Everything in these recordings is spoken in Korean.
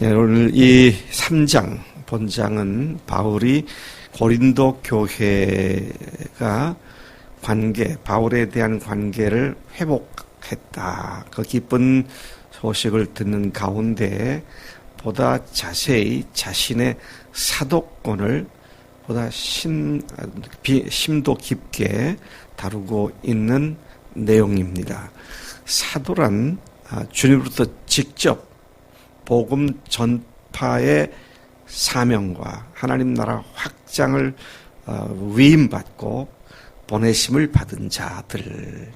네, 오늘 이 3장, 본장은 바울이 고린도 교회가 바울에 대한 관계를 회복했다. 그 기쁜 소식을 듣는 가운데 보다 자세히 자신의 사도권을 보다 심도 깊게 다루고 있는 내용입니다. 사도란 주님으로부터 직접 복음 전파의 사명과 하나님 나라 확장을 위임받고 보내심을 받은 자들,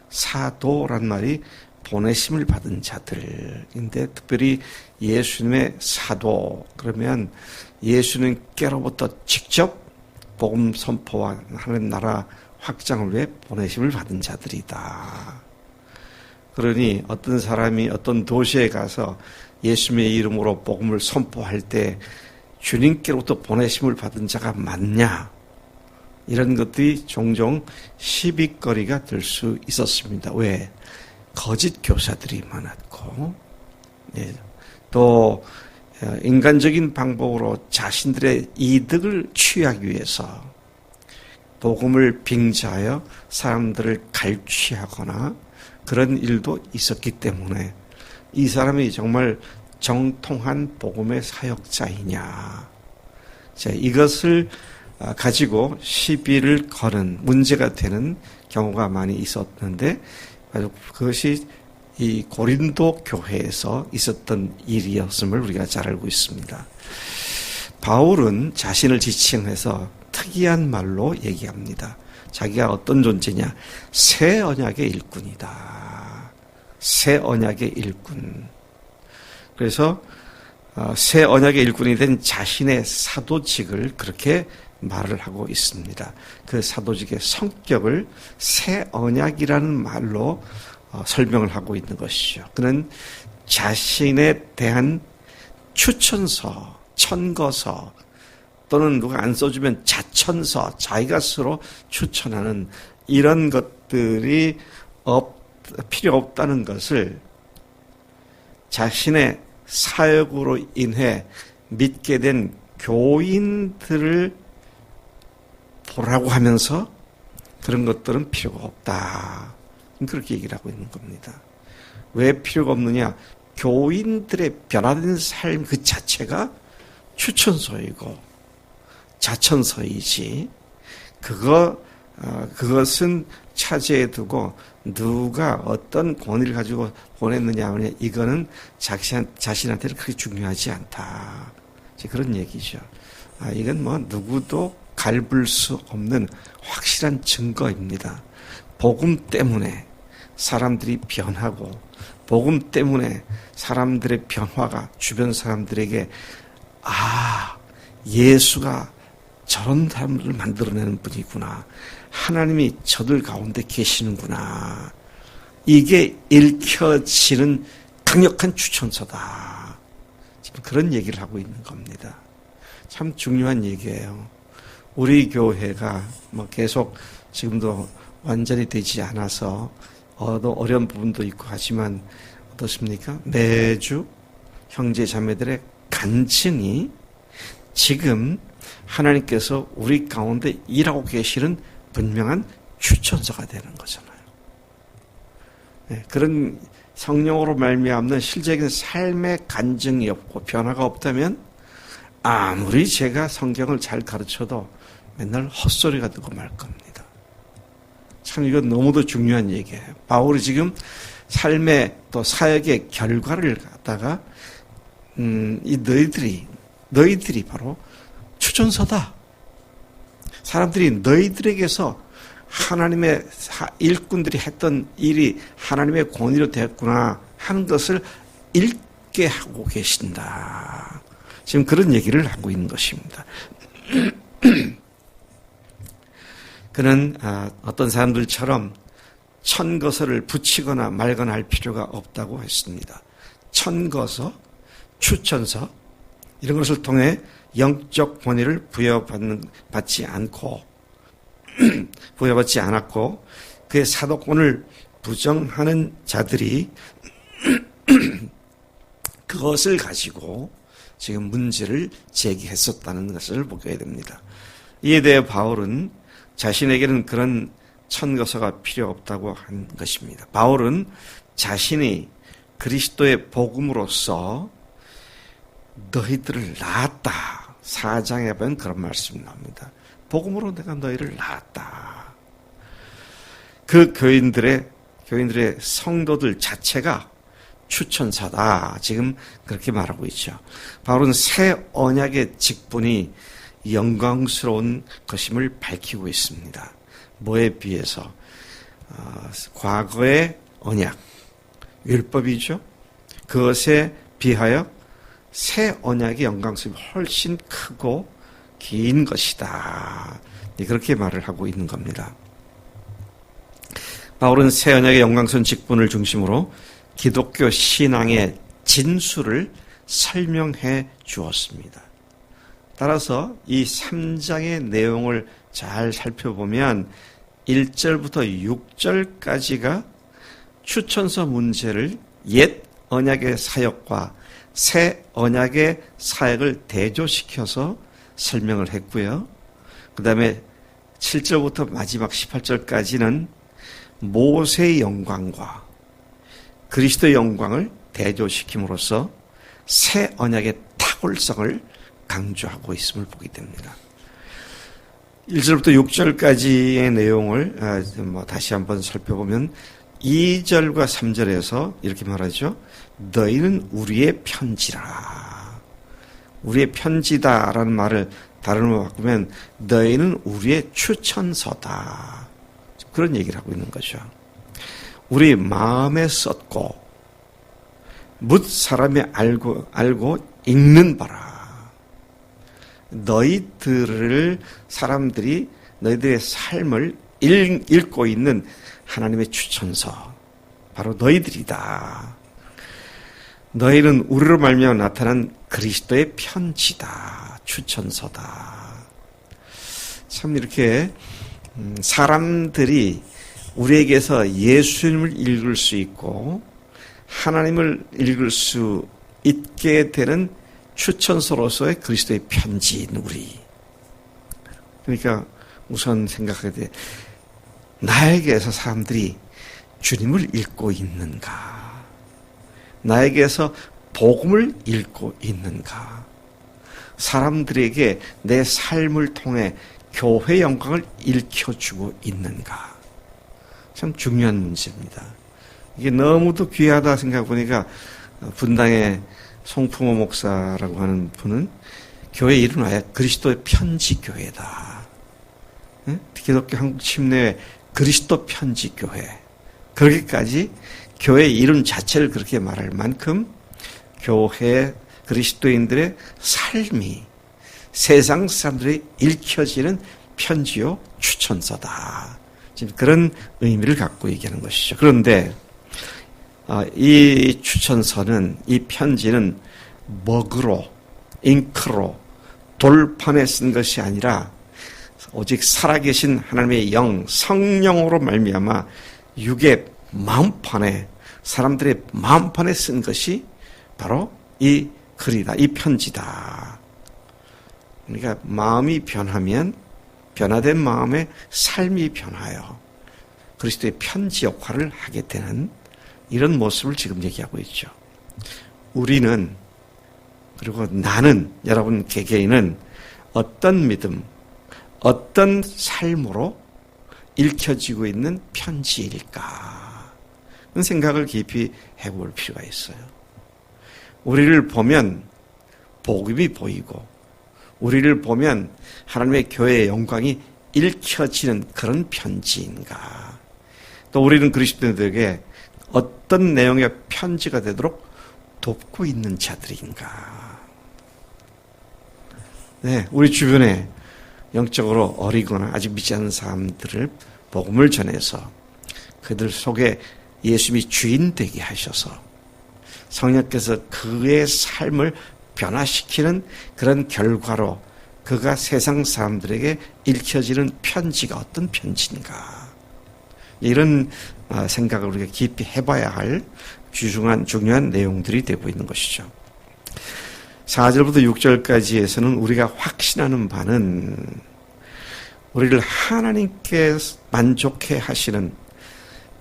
사도란 말이 보내심을 받은 자들인데, 특별히 예수님의 사도 그러면 예수님께로부터 직접 복음 선포와 하나님 나라 확장을 위해 보내심을 받은 자들이다. 그러니 어떤 사람이 어떤 도시에 가서 예수님의 이름으로 복음을 선포할 때 주님께로부터 보내심을 받은 자가 맞냐? 이런 것들이 종종 시비거리가 될 수 있었습니다. 왜? 거짓 교사들이 많았고, 또 인간적인 방법으로 자신들의 이득을 취하기 위해서 복음을 빙자하여 사람들을 갈취하거나 그런 일도 있었기 때문에 이 사람이 정말 정통한 복음의 사역자이냐, 이것을 가지고 시비를 거는 문제가 되는 경우가 많이 있었는데, 그것이 이 고린도 교회에서 있었던 일이었음을 우리가 잘 알고 있습니다. 바울은 자신을 지칭해서 특이한 말로 얘기합니다. 자기가 어떤 존재냐? 새 언약의 일꾼이다. 새 언약의 일꾼. 그래서 새 언약의 일꾼이 된 자신의 사도직을 그렇게 말을 하고 있습니다. 그 사도직의 성격을 새 언약이라는 말로 설명을 하고 있는 것이죠. 그는 자신에 대한 추천서, 천거서, 또는 누가 안 써주면 자천서, 자기가 스스로 추천하는 이런 것들이 필요 없다는 것을 자신의 사역으로 인해 믿게 된 교인들을 보라고 하면서 그런 것들은 필요가 없다. 그렇게 얘기를 하고 있는 겁니다. 왜 필요가 없느냐? 교인들의 변화된 삶 그 자체가 추천서이고 자천서이지, 그것은 차지해 두고 누가 어떤 권위를 가지고 보냈느냐 하느냐, 이거는 자신한테는 그렇게 중요하지 않다. 그런 얘기죠. 이건 누구도 갈불 수 없는 확실한 증거입니다. 복음 때문에 사람들이 변하고, 복음 때문에 사람들의 변화가 주변 사람들에게 예수가 저런 사람들을 만들어내는 분이구나, 하나님이 저들 가운데 계시는구나, 이게 읽혀지는 강력한 추천서다. 지금 그런 얘기를 하고 있는 겁니다. 참 중요한 얘기예요. 우리 교회가 계속 지금도 완전히 되지 않아서 어려운 부분도 있고 하지만 어떻습니까? 매주 형제 자매들의 간증이 지금 하나님께서 우리 가운데 일하고 계시는 분명한 추천서가 되는 거잖아요. 그런 성령으로 말미암는 실제적인 삶의 간증이 없고 변화가 없다면 아무리 제가 성경을 잘 가르쳐도 맨날 헛소리가 되고 말 겁니다. 참 이건 너무도 중요한 얘기예요. 바울이 지금 삶의 또 사역의 결과를 갖다가 이 너희들이 바로 추천서다. 사람들이 너희들에게서 하나님의 일꾼들이 했던 일이 하나님의 권위로 되었구나 하는 것을 읽게 하고 계신다. 지금 그런 얘기를 하고 있는 것입니다. 그는 어떤 사람들처럼 천거서를 붙이거나 말거나 할 필요가 없다고 했습니다. 천거서, 추천서 이런 것을 통해 영적 권위를 부여받지 않았고 그의 사도권을 부정하는 자들이 그것을 가지고 지금 문제를 제기했었다는 것을 보게 됩니다. 이에 대해 바울은 자신에게는 그런 천거서가 필요 없다고 한 것입니다. 바울은 자신이 그리스도의 복음으로써 너희들을 낳았다. 4장에 보면 그런 말씀이 나옵니다. 복음으로 내가 너희를 낳았다. 그 교인들의 성도들 자체가 추천사다. 지금 그렇게 말하고 있죠. 바울은 새 언약의 직분이 영광스러운 것임을 밝히고 있습니다. 뭐에 비해서? 과거의 언약, 율법이죠. 그것에 비하여 새 언약의 영광스러움이 훨씬 크고 긴 것이다. 그렇게 말을 하고 있는 겁니다. 바울은 새 언약의 영광스러운 직분을 중심으로 기독교 신앙의 진수를 설명해 주었습니다. 따라서 이 3장의 내용을 잘 살펴보면 1절부터 6절까지가 추천서 문제를 옛 언약의 사역과 새 언약의 사역을 대조시켜서 설명을 했고요. 그 다음에 7절부터 마지막 18절까지는 모세의 영광과 그리스도의 영광을 대조시킴으로써 새 언약의 탁월성을 강조하고 있음을 보게 됩니다. 1절부터 6절까지의 내용을 다시 한번 살펴보면 2절과 3절에서 이렇게 말하죠. 너희는 우리의 편지라. 우리의 편지다라는 말을 다른 말로 바꾸면 너희는 우리의 추천서다. 그런 얘기를 하고 있는 거죠. 우리 마음에 썼고 묻 사람이 알고 읽는 바라. 너희들을 사람들이 너희들의 삶을 읽고 있는 하나님의 추천서 바로 너희들이다. 너희는 우리로 말미암아 나타난 그리스도의 편지다. 추천서다. 참 이렇게 사람들이 우리에게서 예수님을 읽을 수 있고 하나님을 읽을 수 있게 되는 추천서로서의 그리스도의 편지인 우리. 그러니까 우선 생각하게 돼. 나에게서 사람들이 주님을 읽고 있는가? 나에게서 복음을 읽고 있는가? 사람들에게 내 삶을 통해 교회 영광을 일켜주고 있는가? 참 중요한 문제입니다. 이게 너무도 귀하다 생각해보니까 분당의 송풍호 목사라고 하는 분은 교회 이름을 아예 그리스도의 편지교회다. 기독교 한국 침례회 그리스도 편지교회. 그렇게까지 교회 이름 자체를 그렇게 말할 만큼 교회 그리스도인들의 삶이 세상 사람들이 읽혀지는 편지요 추천서다. 지금 그런 의미를 갖고 얘기하는 것이죠. 그런데 이 추천서는, 이 편지는 먹으로, 잉크로, 돌판에 쓴 것이 아니라 오직 살아계신 하나님의 영, 성령으로 말미암아 육의 마음판에, 사람들의 마음판에 쓴 것이 바로 이 글이다, 이 편지다. 그러니까 마음이 변하면 변화된 마음의 삶이 변하여 그리스도의 편지 역할을 하게 되는 이런 모습을 지금 얘기하고 있죠. 우리는, 그리고 나는, 여러분 개개인은 어떤 믿음, 어떤 삶으로 읽혀지고 있는 편지일까? 그런 생각을 깊이 해볼 필요가 있어요. 우리를 보면 복음이 보이고, 우리를 보면 하나님의 교회의 영광이 읽혀지는 그런 편지인가? 또 우리는 그리스도인들에게 어떤 내용의 편지가 되도록 돕고 있는 자들인가? 네, 우리 주변에 영적으로 어리거나 아직 믿지 않는 사람들을 복음을 전해서 그들 속에 예수님이 주인 되게 하셔서 성령께서 그의 삶을 변화시키는 그런 결과로 그가 세상 사람들에게 읽혀지는 편지가 어떤 편지인가? 이런 생각을 우리가 깊이 해봐야 할 중요한 내용들이 되고 있는 것이죠. 4절부터 6절까지에서는 우리가 확신하는 바는 우리를 하나님께서 만족해 하시는,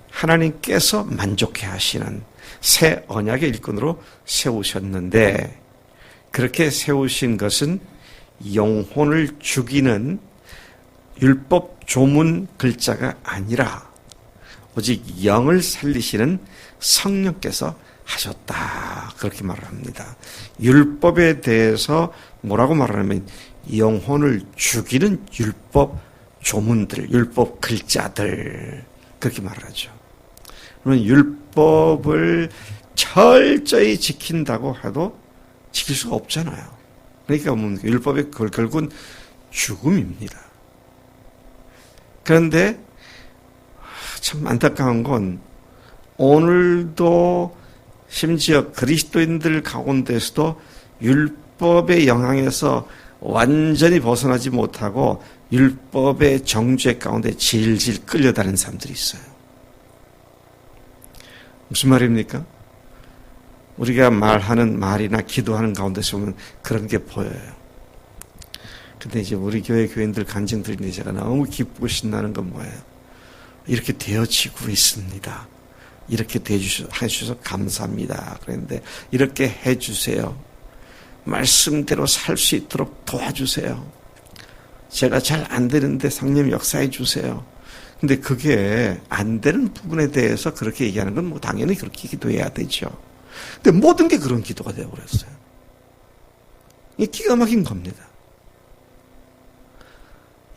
하나님께서 만족해 하시는 새 언약의 일꾼으로 세우셨는데, 그렇게 세우신 것은 영혼을 죽이는 율법 조문 글자가 아니라 오직 영을 살리시는 성령께서 하셨다. 그렇게 말을 합니다. 율법에 대해서 뭐라고 말하냐면 영혼을 죽이는 율법 조문들, 율법 글자들, 그렇게 말을 하죠. 그러면 율법을 철저히 지킨다고 해도 지킬 수가 없잖아요. 그러니까 율법의 결국은 죽음입니다. 그런데 참 안타까운 건 오늘도 심지어 그리스도인들 가운데서도 율법의 영향에서 완전히 벗어나지 못하고 율법의 정죄 가운데 질질 끌려다니는 사람들이 있어요. 무슨 말입니까? 우리가 말하는 말이나 기도하는 가운데서 보면 그런 게 보여요. 근데 이제 우리 교회 교인들 간증 드리는데 제가 너무 기쁘고 신나는 건 뭐예요? 이렇게 되어지고 있습니다. 이렇게 해주셔서 감사합니다. 그런데 이렇게 해주세요. 말씀대로 살 수 있도록 도와주세요. 제가 잘 안 되는데 성령 역사해 주세요. 근데 그게 안 되는 부분에 대해서 그렇게 얘기하는 건 뭐 당연히 그렇게 기도해야 되죠. 근데 모든 게 그런 기도가 되어버렸어요. 이게 기가 막힌 겁니다.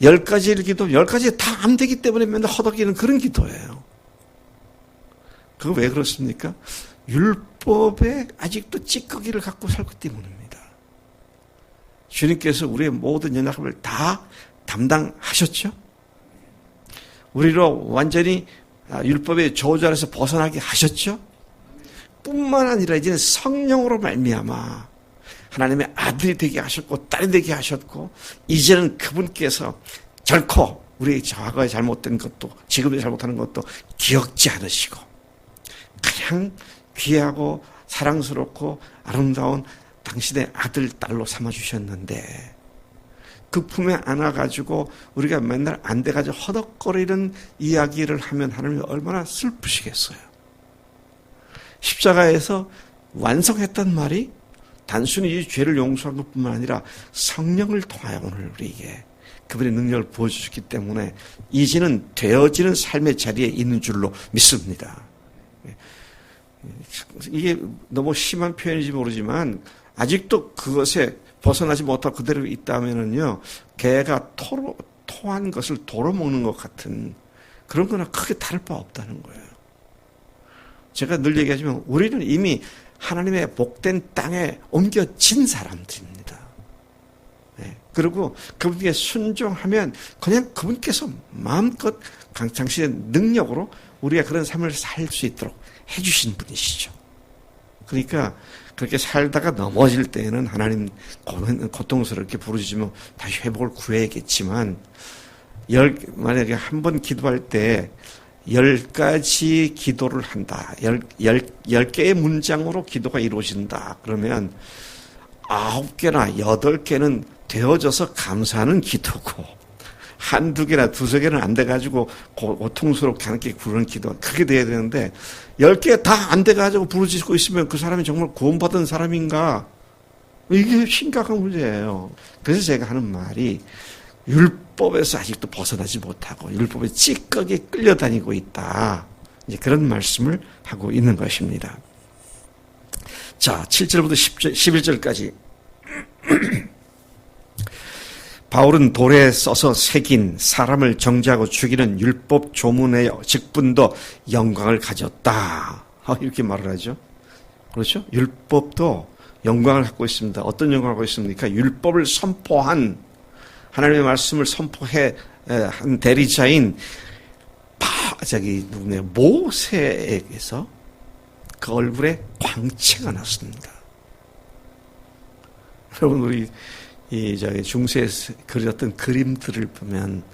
10가지를 기도, 10가지 다 안 되기 때문에 맨날 허덕이는 그런 기도예요. 그거 왜 그렇습니까? 율법에 아직도 찌꺼기를 갖고 살기 때문입니다. 주님께서 우리의 모든 연약함을 다 담당하셨죠? 우리로 완전히 율법의 저주 안에서 벗어나게 하셨죠? 뿐만 아니라 이제는 성령으로 말미암아 하나님의 아들이 되게 하셨고 딸이 되게 하셨고, 이제는 그분께서 결코 우리의 과거에 잘못된 것도 지금의 잘못하는 것도 기억지 않으시고 그냥 귀하고 사랑스럽고 아름다운 당신의 아들, 딸로 삼아주셨는데, 그 품에 안아가지고 우리가 맨날 안 돼가지고 허덕거리는 이야기를 하면 하나님이 얼마나 슬프시겠어요. 십자가에서 완성했단 말이 단순히 이 죄를 용서한 것뿐만 아니라 성령을 통하여 오늘 우리에게 그분의 능력을 보여주셨기 때문에 이제는 되어지는 삶의 자리에 있는 줄로 믿습니다. 이게 너무 심한 표현인지 모르지만 아직도 그것에 벗어나지 못하고 그대로 있다면은요, 개가 토한 것을 도로 먹는 것 같은 그런 거나 크게 다를 바 없다는 거예요. 제가 늘 얘기하지만 우리는 이미 하나님의 복된 땅에 옮겨진 사람들입니다. 네. 그리고 그분께 순종하면 그냥 그분께서 마음껏 당신의 능력으로 우리가 그런 삶을 살 수 있도록 해주신 분이시죠. 그러니까 그렇게 살다가 넘어질 때에는 하나님 고통스럽게 부르짖으면 다시 회복을 구해야겠지만, 만약에 한 번 기도할 때 10가지 기도를 한다. 10개의 문장으로 기도가 이루어진다. 그러면 9개나 8개는 되어져서 감사하는 기도고, 한두 개나 두세 개는 안 돼가지고 고통스럽게 하는 게 그런 기도, 그게 돼야 되는데 10개 다 안 돼가지고 부르짖고 있으면 그 사람이 정말 구원받은 사람인가? 이게 심각한 문제예요. 그래서 제가 하는 말이 율법에서 아직도 벗어나지 못하고 율법의 찌꺼기에 끌려다니고 있다. 이제 그런 말씀을 하고 있는 것입니다. 자, 7절부터 11절까지 바울은 돌에 써서 새긴 사람을 정죄하고 죽이는 율법 조문의 직분도 영광을 가졌다. 이렇게 말을 하죠. 그렇죠? 율법도 영광을 갖고 있습니다. 어떤 영광을 갖고 있습니까? 율법을 선포한, 하나님의 말씀을 선포해 한 대리자인 모세에게서 그 얼굴에 광채가 났습니다. 여러분, 우리 중세에서 그렸던 그림들을 보면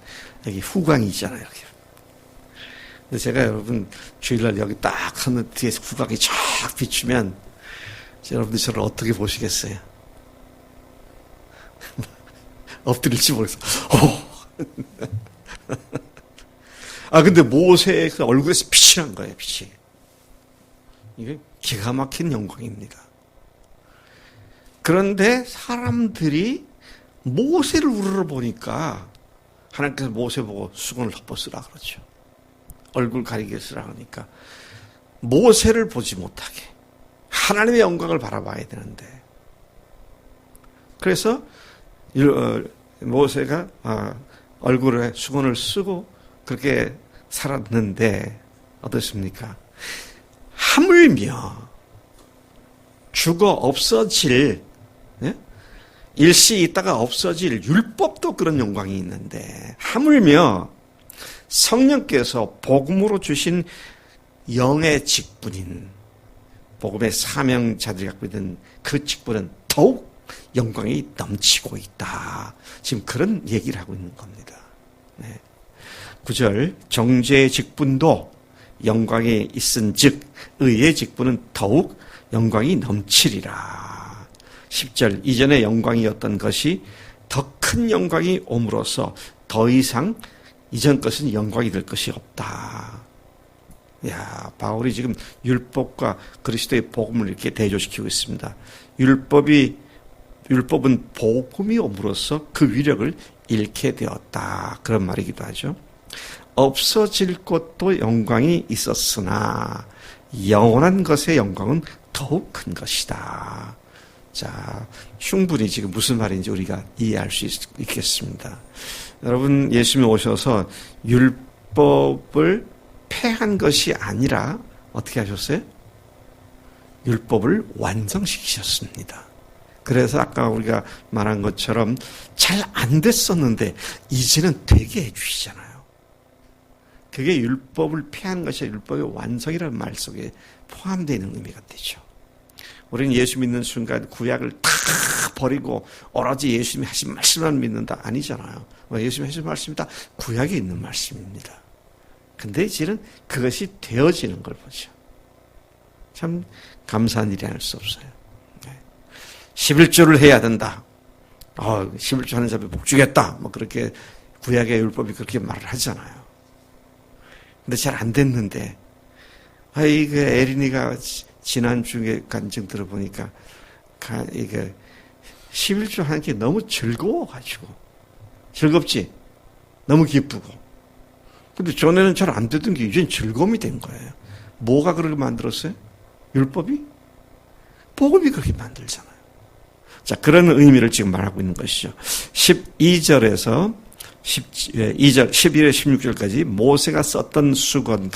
여기 후광이 있잖아요. 이렇게. 근데 제가 여러분 주일날 여기 딱 하는 뒤에서 후광이 쫙 비추면 여러분들 저를 어떻게 보시겠어요? 엎드릴지 모르겠어. 근데 모세가 얼굴에서 빛이 난 거예요, 빛이. 이게 기가 막힌 영광입니다. 그런데 사람들이 모세를 우러러보니까 하나님께서 모세 보고 수건을 덮어쓰라 그러죠. 얼굴 가리게 쓰라 하니까 모세를 보지 못하게 하나님의 영광을 바라봐야 되는데, 그래서 모세가 얼굴에 수건을 쓰고 그렇게 살았는데 어떻습니까? 하물며 죽어 없어질, 일시 있다가 없어질 율법도 그런 영광이 있는데, 하물며 성령께서 복음으로 주신 영의 직분인 복음의 사명자들이 갖고 있는 그 직분은 더욱 영광이 넘치고 있다. 지금 그런 얘기를 하고 있는 겁니다. 9절, 정죄의 직분도 영광이 있은즉 의의 직분은 더욱 영광이 넘치리라. 10절, 이전의 영광이었던 것이 더 큰 영광이 옴으로써 더 이상 이전 것은 영광이 될 것이 없다. 바울이 지금 율법과 그리스도의 복음을 이렇게 대조시키고 있습니다. 율법은 복음이 옴으로써 그 위력을 잃게 되었다. 그런 말이기도 하죠. 없어질 것도 영광이 있었으나 영원한 것의 영광은 더욱 큰 것이다. 자, 충분히 지금 무슨 말인지 우리가 이해할 수 있겠습니다. 여러분, 예수님이 오셔서 율법을 폐한 것이 아니라 어떻게 하셨어요? 율법을 완성시키셨습니다. 그래서 아까 우리가 말한 것처럼 잘 안 됐었는데 이제는 되게 해주시잖아요. 그게 율법을 폐한 것이 율법의 완성이라는 말 속에 포함되어 있는 의미가 되죠. 우리는 예수 믿는 순간 구약을 다 버리고 오로지 예수님이 하신 말씀만 믿는다, 아니잖아요. 예수님이 하신 말씀이 다 구약에 있는 말씀입니다. 근데 이제는 그것이 되어지는 걸 보죠. 참 감사한 일이 아닐 수 없어요. 11조를 해야 된다. 11조 하는 사람이 복 주겠다. 그렇게 구약의 율법이 그렇게 말을 하잖아요. 근데 잘 안 됐는데, 이거 에린이가 지난주에 간증 들어보니까, 이게 11조 하는 게 너무 즐거워가지고. 즐겁지? 너무 기쁘고. 근데 전에는 잘 안 되던 게 이제는 즐거움이 된 거예요. 뭐가 그렇게 만들었어요? 율법이? 복음이 그렇게 만들잖아요. 자, 그런 의미를 지금 말하고 있는 것이죠. 12절에서 11절, 16절까지 모세가 썼던 수건,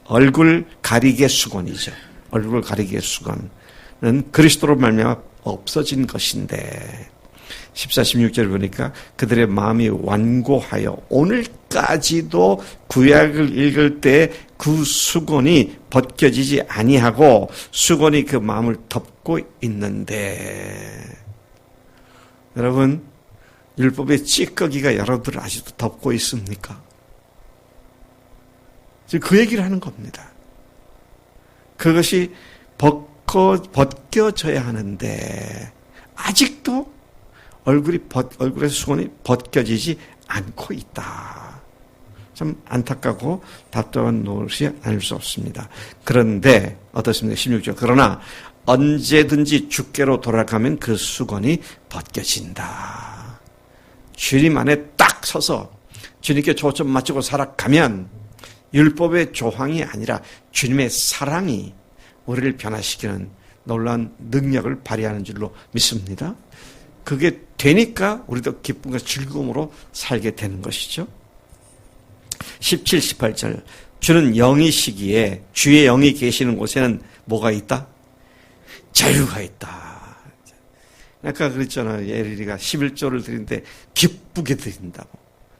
얼굴 가리개 수건이죠. 얼굴 가리개 수건은 그리스도로 말미암아 없어진 것인데, 14, 16절 보니까 그들의 마음이 완고하여 오늘까지도 구약을 읽을 때 그 수건이 벗겨지지 아니하고 수건이 그 마음을 덮고 있는데, 여러분, 율법의 찌꺼기가 여러분들을 아직도 덮고 있습니까? 지금 그 얘기를 하는 겁니다. 그것이 벗겨져야 하는데 아직도 얼굴의 수건이 벗겨지지 않고 있다. 참 안타깝고 답답한 노릇이 아닐 수 없습니다. 그런데 어떻습니까? 16절. 그러나 언제든지 주께로 돌아가면 그 수건이 벗겨진다. 주님 안에 딱 서서 주님께 초점 맞추고 살아가면 율법의 조항이 아니라 주님의 사랑이 우리를 변화시키는 놀라운 능력을 발휘하는 줄로 믿습니다. 그게 되니까 우리도 기쁨과 즐거움으로 살게 되는 것이죠. 17, 18절. 주는 영이시기에 주의 영이 계시는 곳에는 뭐가 있다? 자유가 있다. 아까 그랬잖아요. 에리가 11조를 드리는데 기쁘게 드린다고.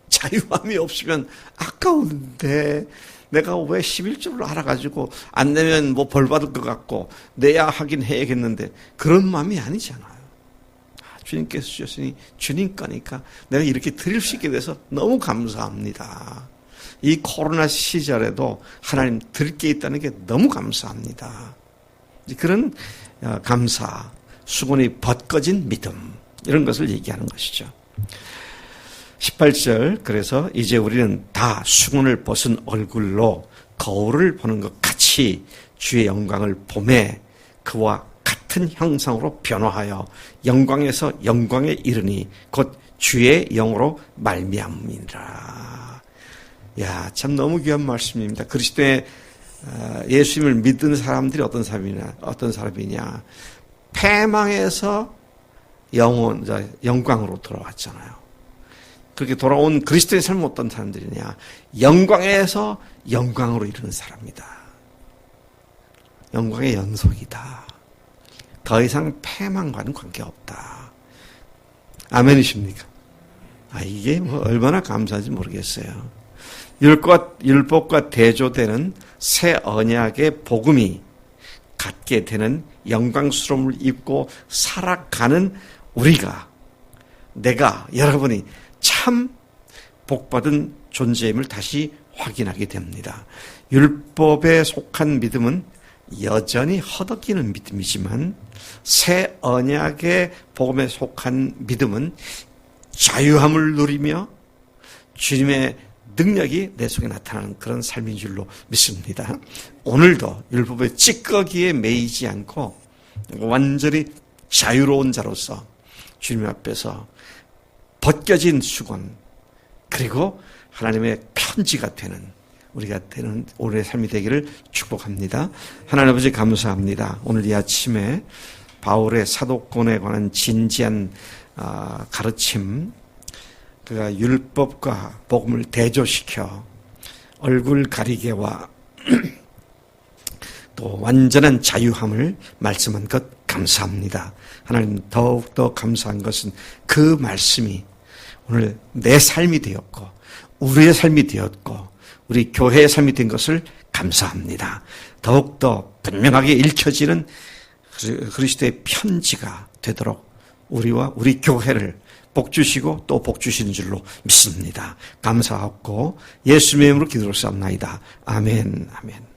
자유함이 없으면 아까운데 내가 왜 11조를 알아가지고 안 내면 뭐 벌 받을 것 같고 내야 하긴 해야겠는데 그런 마음이 아니잖아요. 주님께서 주셨으니 주님 거니까 내가 이렇게 드릴 수 있게 돼서 너무 감사합니다. 이 코로나 시절에도 하나님 드릴 게 있다는 게 너무 감사합니다. 그런 감사, 수건이 벗겨진 믿음, 이런 것을 얘기하는 것이죠. 18절, 그래서 이제 우리는 다 수건을 벗은 얼굴로 거울을 보는 것 같이 주의 영광을 보매 그와 같은 형상으로 변화하여 영광에서 영광에 이르니 곧 주의 영으로 말미암으니라. 야, 참 너무 귀한 말씀입니다. 그리스도의 예수님을 믿는 사람들이 어떤 사람이냐? 패망에서 영광으로 돌아왔잖아요. 그렇게 돌아온 그리스도의 삶은 어떤 사람들이냐? 영광에서 영광으로 이르는 사람이다. 영광의 연속이다. 더 이상 패망과는 관계없다. 아멘이십니까? 이게 얼마나 감사한지 모르겠어요. 율법과 대조되는 새 언약의 복음이 갖게 되는 영광스러움을 입고 살아가는 우리가, 여러분이 참 복받은 존재임을 다시 확인하게 됩니다. 율법에 속한 믿음은 여전히 허덕이는 믿음이지만 새 언약의 복음에 속한 믿음은 자유함을 누리며 주님의 능력이 내 속에 나타나는 그런 삶인 줄로 믿습니다. 오늘도 율법의 찌꺼기에 매이지 않고 완전히 자유로운 자로서 주님 앞에서 벗겨진 수건, 그리고 하나님의 편지가 되는 우리가 되는 오늘의 삶이 되기를 축복합니다. 하나님 아버지 감사합니다. 오늘 이 아침에 바울의 사도권에 관한 진지한 가르침, 그가 율법과 복음을 대조시켜 얼굴 가리개와 또 완전한 자유함을 말씀한 것 감사합니다. 하나님, 더욱더 감사한 것은 그 말씀이 오늘 내 삶이 되었고 우리의 삶이 되었고 우리 교회의 삶이 된 것을 감사합니다. 더욱더 분명하게 읽혀지는 그리스도의 편지가 되도록 우리와 우리 교회를 복주시고 또 복주시는 줄로 믿습니다. 감사하고 예수님의 이름으로 기도를 쌉나이다. 아멘, 아멘.